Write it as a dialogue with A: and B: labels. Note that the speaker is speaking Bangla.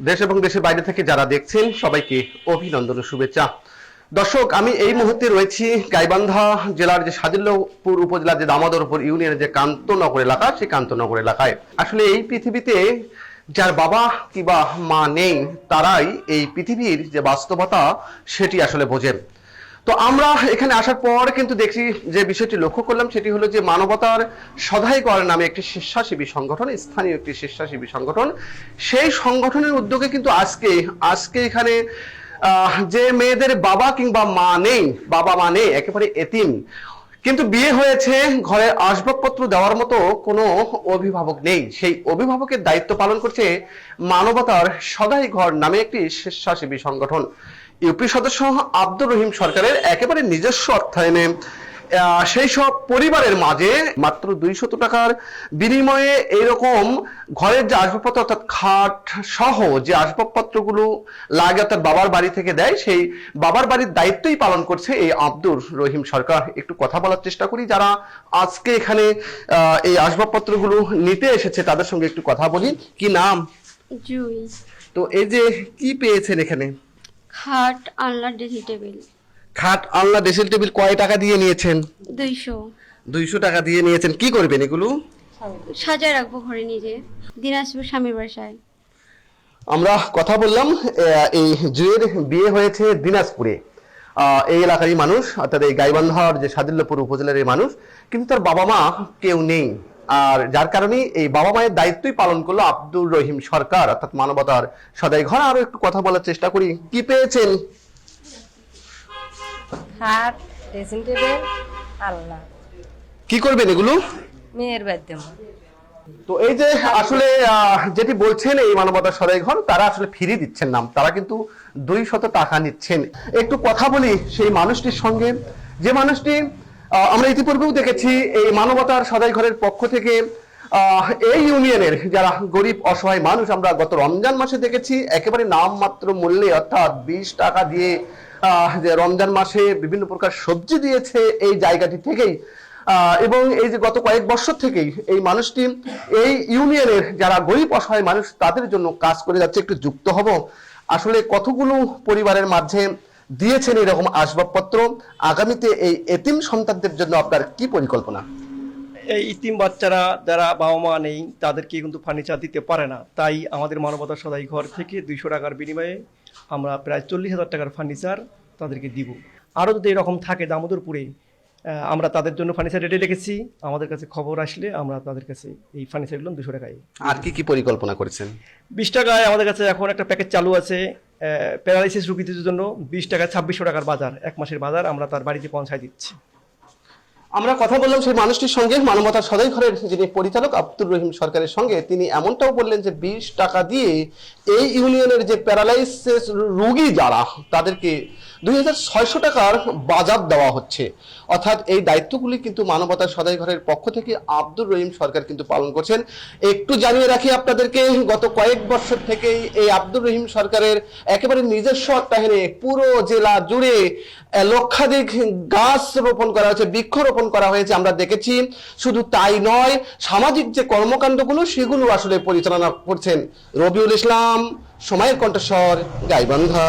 A: দেশ এবং দেশের বাইরে থেকে যারা দেখছেন সবাইকে অভিনন্দন ও শুভেচ্ছা। দর্শক, আমি এই মুহূর্তে রয়েছি গাইবান্ধা জেলার যে সাজিল্যপুর উপজেলার যে দামোদরপুর ইউনিয়নের যে কান্তনগর এলাকা, সেই কান্তনগর এলাকায় আসলে এই পৃথিবীতে যার বাবা কিংবা মা নেই তারাই এই পৃথিবীর যে বাস্তবতা সেটি আসলে বোঝেন। তো আমরা এখানে আসার পর কিন্তু দেখছি যে বিষয়টি লক্ষ্য করলাম সেটি হলো যে মানবতার সদাইকর নামে একটি স্বেচ্ছাসেবী সংগঠন, স্থানীয় একটি স্বেচ্ছাসেবী সংগঠন, সেই সংগঠনের উদ্যোগে কিন্তু আজকে এখানে যে মেয়েদের বাবা কিংবা মা নেই, বাবা মা নেই, একেবারে এতিম, কিন্তু বিয়ে হয়েছে, ঘরে আসবাবপত্র দেওয়ার মতো কোনো অভিভাবক নেই, সেই অভিভাবকের দায়িত্ব পালন করছে মানবতার সদাইঘর নামে একটি স্বেচ্ছাসেবী সংগঠন। ইউপি সদস্য আব্দুর রহিম সরকারের একেবারে নিজস্ব অর্থায়নে সেই সব পরিবারের মাঝে মাত্র 200 টাকার বিনিময়ে এইরকম ঘরের যে আসবাবপত্র অর্থাৎ খাট সহ যে আসবাবপত্রগুলো লাগে অর্থাৎ বাবার বাড়ি থেকে দেয়, সেই বাবার বাড়ির দায়িত্বই পালন করছে এই আব্দুর রহিম সরকার। একটু কথা বলার চেষ্টা করি যারা আজকে এখানে এই আসবাবপত্রগুলো নিতে এসেছে তাদের সঙ্গে একটু কথা বলি। কি নাম?
B: জুই।
A: তো এই যে কি পেয়েছেন এখানে?
B: খাট, আলনা, ড্রেসিং টেবিল।
A: খাট, আলনা, ড্রেসিং টেবিল কয় টাকা দিয়ে নিয়েছেন?
B: 200
A: টাকা দিয়ে নিয়েছেন। কি করবেন এগুলো?
B: সাজায় রাখবো ঘরে নিজে, দিনাজপুর স্বামীর বাসায়।
A: আমরা কথা বললাম, এই জুয়ের বিয়ে হয়েছে দিনাজপুরে, এই এলাকারই মানুষ অর্থাৎ এই গাইবান্ধার যে সাজিল্যপুর উপজেলার এই মানুষ, কিন্তু তার বাবা মা কেউ নেই, আর যার কারণে এই বাবা মায়ের দায়িত্বই পালন করলো আব্দুর রহিম সরকার অর্থাৎ মানবতার সদাই ঘর। আরো একটু কথা বলার চেষ্টা করি। কি পেয়েছেন?
C: খাট, ড্রেসিং টেবিল, আলনা।
A: কি করবেন এগুলো?
C: মেয়ের বাড়িতে।
A: তো এই যে আসলে যেটি বলছেন এই মানবতার সদাই ঘর, তারা আসলে ফিরে দিচ্ছেন নাম, তারা কিন্তু 200 টাকা নিচ্ছেন। একটু কথা বলি সেই মানুষটির সঙ্গে, যে মানুষটি আমরা ইতিপূর্বেও দেখেছি এই মানবতার সদাই ঘরের পক্ষ থেকে এই ইউনিয়নের যারা গরিব অসহায় মানুষ, আমরা গত রমজান মাসে দেখেছি একেবারে নামমাত্র মূল্যে অর্থাৎ 20 টাকা দিয়ে যে রমজান মাসে বিভিন্ন প্রকার সবজি দিয়েছে এই জায়গাটি থেকেই। এবং এই যে গত কয়েক বছর থেকেই এই মানুষটি এই ইউনিয়নের যারা গরিব অসহায় মানুষ তাদের জন্য কাজ করে যাচ্ছে। একটু যুক্ত হব, আসলে কতগুলো পরিবারের মাঝে দিয়েছেন এরকম আসবাবপত্র, আগামীতে এই এতিম সন্তানদের জন্য আপনার কি পরিকল্পনা?
D: এই ইতিম বাচ্চারা যারা বাবা মা নেই তাদেরকে কিন্তু ফার্নিচার দিতে পারে না, তাই আমাদের মানবতা সদাই ঘর থেকে 200 টাকার বিনিময়ে আমরা প্রায় 40,000 টাকার ফার্নিচার তাদেরকে দিব। আরও যদি এরকম থাকে দামোদরপুরে, আমরা তাদের জন্য ফার্নিচার রেডি রেখেছি। আমাদের কাছে খবর আসলে আমরা তাদের কাছে এই ফার্নিচারগুলো 200 টাকায়।
A: আর কি কি পরিকল্পনা করেছেন?
D: 20 টাকায় আমাদের কাছে এখন একটা প্যাকেজ চালু আছে প্যারালাইসিস রোগীদের জন্য। 20 টাকায় 2600 টাকার বাজার, এক মাসের বাজার আমরা তার বাড়িতে পৌঁছায় দিচ্ছি।
A: আমরা কথা বললাম সেই মানুষটির সঙ্গে, মানবতার সদাই ঘরের যিনি পরিচালক আব্দুর রহিম সরকারের সঙ্গে। তিনি এমনটাও বললেন যে 20 টাকা দিয়ে এই ইউনিয়নের যে প্যারালাইসিস রোগী যারা তাদেরকে 2600 টাকার বাজার দেওয়া হচ্ছে, অর্থাৎ এই দায়িত্বগুলি কিন্তু মানবতার সদাই ঘরের পক্ষ থেকে আব্দুর রহিম সরকার কিন্তু পালন করছেন। একটু জানিয়ে রাখি আপনাদেরকে, গত কয়েক বছর থেকেই এই আব্দুর রহিম সরকারের একেবারে নিজস্ব অর্থায়নে পুরো জেলা জুড়ে লক্ষাধিক গাছ রোপণ করা হয়েছে, বৃক্ষরোপণ করা হয়েছে। আমরা দেখেছি, শুধু তাই নয়, সামাজিক যে কর্মকাণ্ডগুলো সেগুলো আসলে পরিচালনা করছেন। রবিউল ইসলাম, সময়ের কণ্ঠস্বর, গাইবান্ধা।